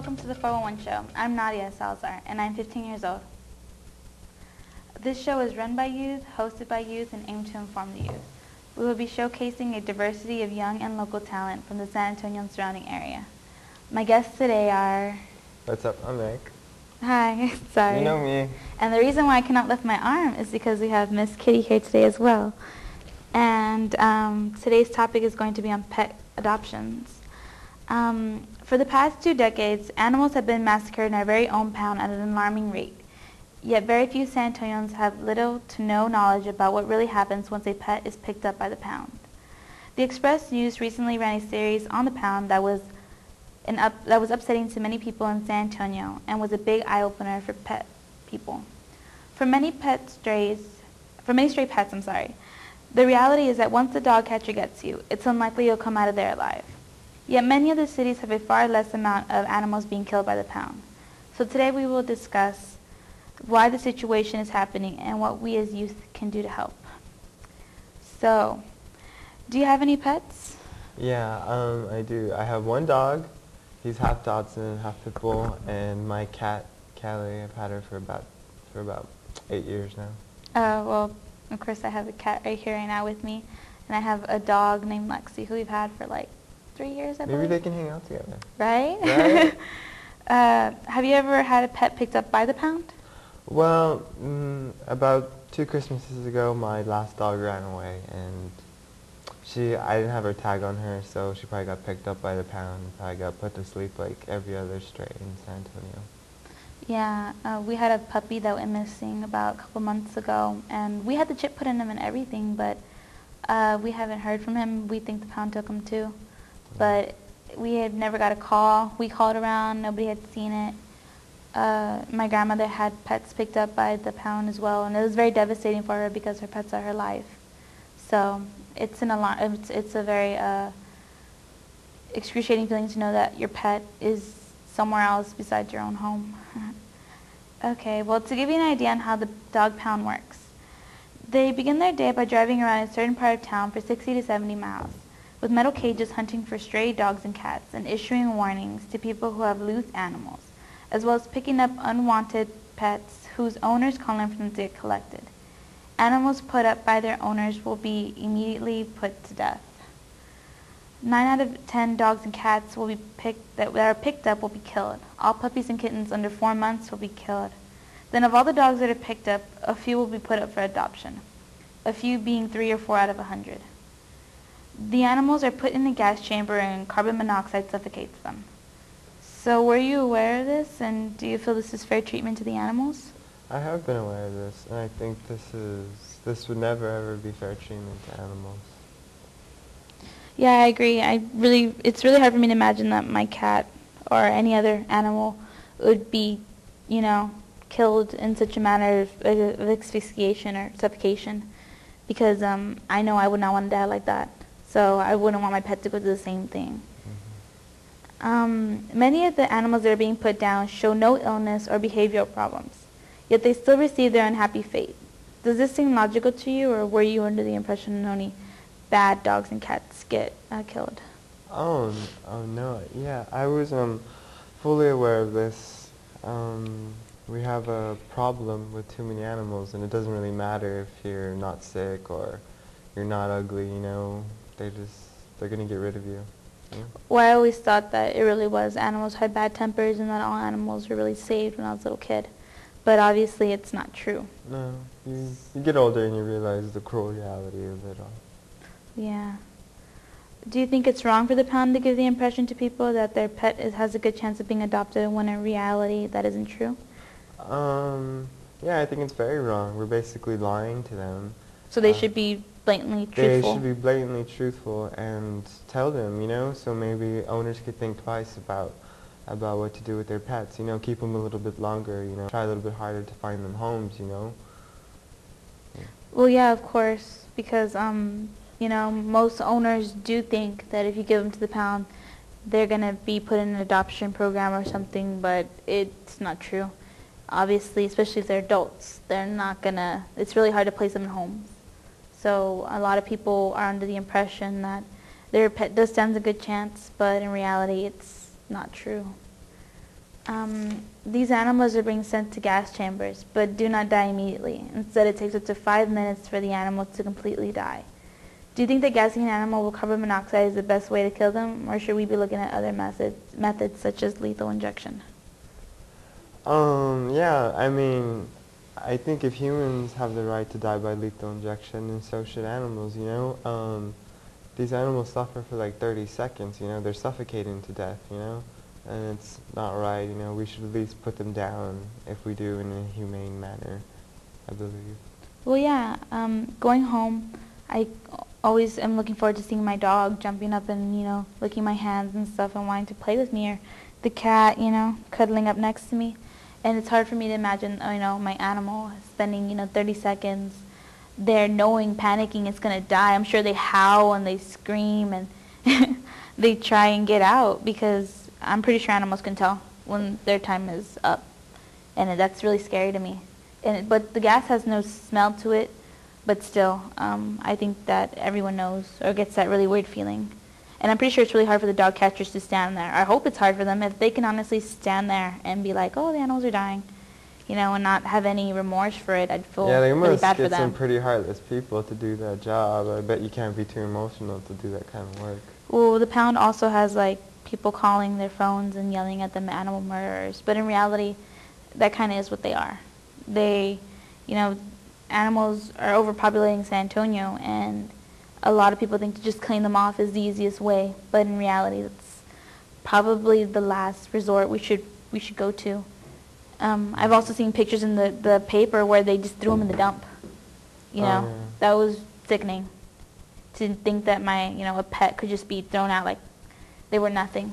welcome to the 411 Show. I'm Nadia Salazar, and I'm 15 years old. This show is run by youth, hosted by youth, and aimed to inform the youth. We will be showcasing a diversity of young and local talent from the San Antonio and surrounding area. My guests today are... What's up? I'm Nick. Hi, sorry. You know me. And the reason why I cannot lift my arm is because we have Miss Kitty here today as well. And today's topic is going to be on pet adoptions. For the past 2 decades, animals have been massacred in our very own pound at an alarming rate. Yet very few San Antonians have little to no knowledge about what really happens once a pet is picked up by the pound. The Express News recently ran a series on the pound that was upsetting to many people in San Antonio and was a big eye-opener for pet people. For many stray pets, the reality is that once the dog catcher gets you, it's unlikely you'll come out of there alive. Yet many of the cities have a far less amount of animals being killed by the pound. So today we will discuss why the situation is happening and what we as youth can do to help. So, do you have any pets? Yeah, I do. I have one dog. He's half Dachshund, half Pit Bull, and my cat, Callie. I've had her for about 8 years now. Well, of course I have a cat right here right now with me, and I have a dog named Lexi who we've had for like 3 years, I believe. Maybe they can hang out together. Right? Right? Have you ever had a pet picked up by the pound? Well, about 2 Christmases ago, my last dog ran away, and I didn't have her tag on her, so she probably got picked up by the pound. Probably got put to sleep like every other stray in San Antonio. Yeah, we had a puppy that went missing about a couple months ago, and we had the chip put in him and everything, but we haven't heard from him. We think the pound took him too, but we had never got a call. We called around, nobody had seen it. My grandmother had pets picked up by the pound as well, and it was very devastating for her because her pets are her life. So it's an alarm. It's a very excruciating feeling to know that your pet is somewhere else besides your own home. Okay, well, to give you an idea on how the dog pound works, they begin their day by driving around a certain part of town for 60 to 70 miles, with metal cages hunting for stray dogs and cats and issuing warnings to people who have loose animals, as well as picking up unwanted pets whose owners call in for them to get collected. Animals put up by their owners will be immediately put to death. 9 out of 10 dogs and cats that are picked up will be killed. All puppies and kittens under 4 months will be killed. Then of all the dogs that are picked up, a few will be put up for adoption, a few being 3 or 4 out of 100. The animals are put in a gas chamber and carbon monoxide suffocates them. So were you aware of this, and do you feel this is fair treatment to the animals? I have been aware of this, and I think this would never ever be fair treatment to animals. Yeah, I agree. It's really hard for me to imagine that my cat or any other animal would be, killed in such a manner of asphyxiation or suffocation, because I know I would not want to die like that. So I wouldn't want my pet to go through the same thing. Many of the animals that are being put down show no illness or behavioral problems, yet they still receive their unhappy fate. Does this seem logical to you, or were you under the impression that only bad dogs and cats get killed? Oh no, yeah, I was fully aware of this. We have a problem with too many animals, and it doesn't really matter if you're not sick or you're not ugly, they're gonna get rid of you. Yeah. Well, I always thought that it really was animals had bad tempers and that all animals were really saved when I was a little kid. But obviously it's not true. No, you get older and you realize the cruel reality of it all. Yeah. Do you think it's wrong for the pound to give the impression to people that their pet has a good chance of being adopted when in reality that isn't true? Yeah, I think it's very wrong. We're basically lying to them. So they should be blatantly truthful? They should be blatantly truthful and tell them, so maybe owners could think twice about what to do with their pets. Keep them a little bit longer, try a little bit harder to find them homes, Yeah. Well, yeah, of course, because most owners do think that if you give them to the pound, they're going to be put in an adoption program or something, but it's not true. Obviously, especially if they're adults, they're not going to, it's really hard to place them in homes. So a lot of people are under the impression that their pet does stand a good chance, but in reality it's not true. These animals are being sent to gas chambers, but do not die immediately. Instead, it takes up to 5 minutes for the animal to completely die. Do you think that gassing an animal with carbon monoxide is the best way to kill them, or should we be looking at other methods such as lethal injection? Yeah, I mean, I think if humans have the right to die by lethal injection, and so should animals, you know? These animals suffer for like 30 seconds, you know? They're suffocating to death, you know? And it's not right, you know? We should at least put them down if we do in a humane manner, I believe. Well, yeah, going home, I always am looking forward to seeing my dog jumping up and, you know, licking my hands and stuff and wanting to play with me, or the cat, you know, cuddling up next to me. And it's hard for me to imagine, you know, my animal spending, you know, 30 seconds there knowing, panicking it's going to die. I'm sure they howl and they scream and they try and get out, because I'm pretty sure animals can tell when their time is up. And that's really scary to me. But the gas has no smell to it, but still, I think that everyone knows or gets that really weird feeling. And I'm pretty sure it's really hard for the dog catchers to stand there. I hope it's hard for them if they can honestly stand there and be like, oh, the animals are dying, you know, and not have any remorse for it. I'd feel really bad for them. Yeah, they must get some pretty heartless people to do that job. I bet you can't be too emotional to do that kind of work. Well, the pound also has, like, people calling their phones and yelling at them animal murderers. But in reality, that kind of is what they are. They, you know, animals are overpopulating San Antonio, and a lot of people think to just clean them off is the easiest way, but in reality, it's probably the last resort we should go to. I've also seen pictures in the paper where they just threw them in the dump. You know, that was sickening. To think that a pet could just be thrown out like they were nothing.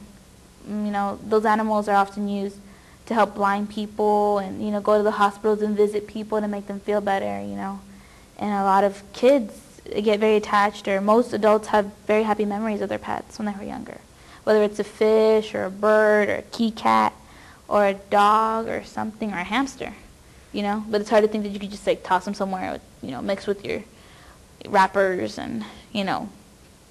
You know, those animals are often used to help blind people and, you know, go to the hospitals and visit people to make them feel better, you know. And a lot of kids get very attached, or most adults have very happy memories of their pets when they were younger. Whether it's a fish or a bird or a key cat or a dog or something, or a hamster, you know. But it's hard to think that you could just like toss them somewhere, you know, mixed with your wrappers and, you know,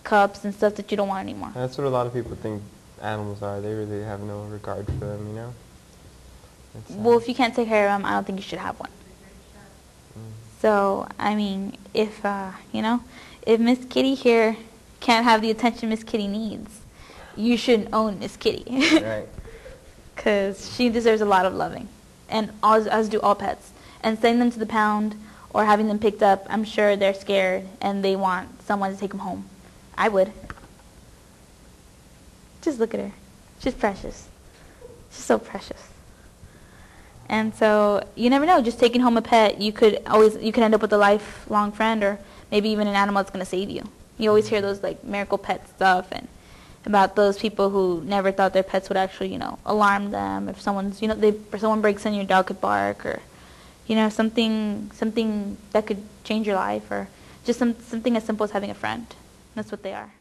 cups and stuff that you don't want anymore. That's what a lot of people think animals are. They really have no regard for them, you know. Well, if you can't take care of them, I don't think you should have one. So, I mean, if, you know, if Miss Kitty here can't have the attention Miss Kitty needs, you shouldn't own Miss Kitty. Right. Because she deserves a lot of loving, and as do all pets. And sending them to the pound or having them picked up, I'm sure they're scared and they want someone to take them home. I would. Just look at her. She's precious. She's so precious. And so you never know. Just taking home a pet, you could end up with a lifelong friend, or maybe even an animal that's going to save you. You always hear those like miracle pet stuff, and about those people who never thought their pets would actually, you know, alarm them. If someone's, you know, if someone breaks in, your dog could bark, or, you know, something that could change your life, or just something as simple as having a friend. That's what they are.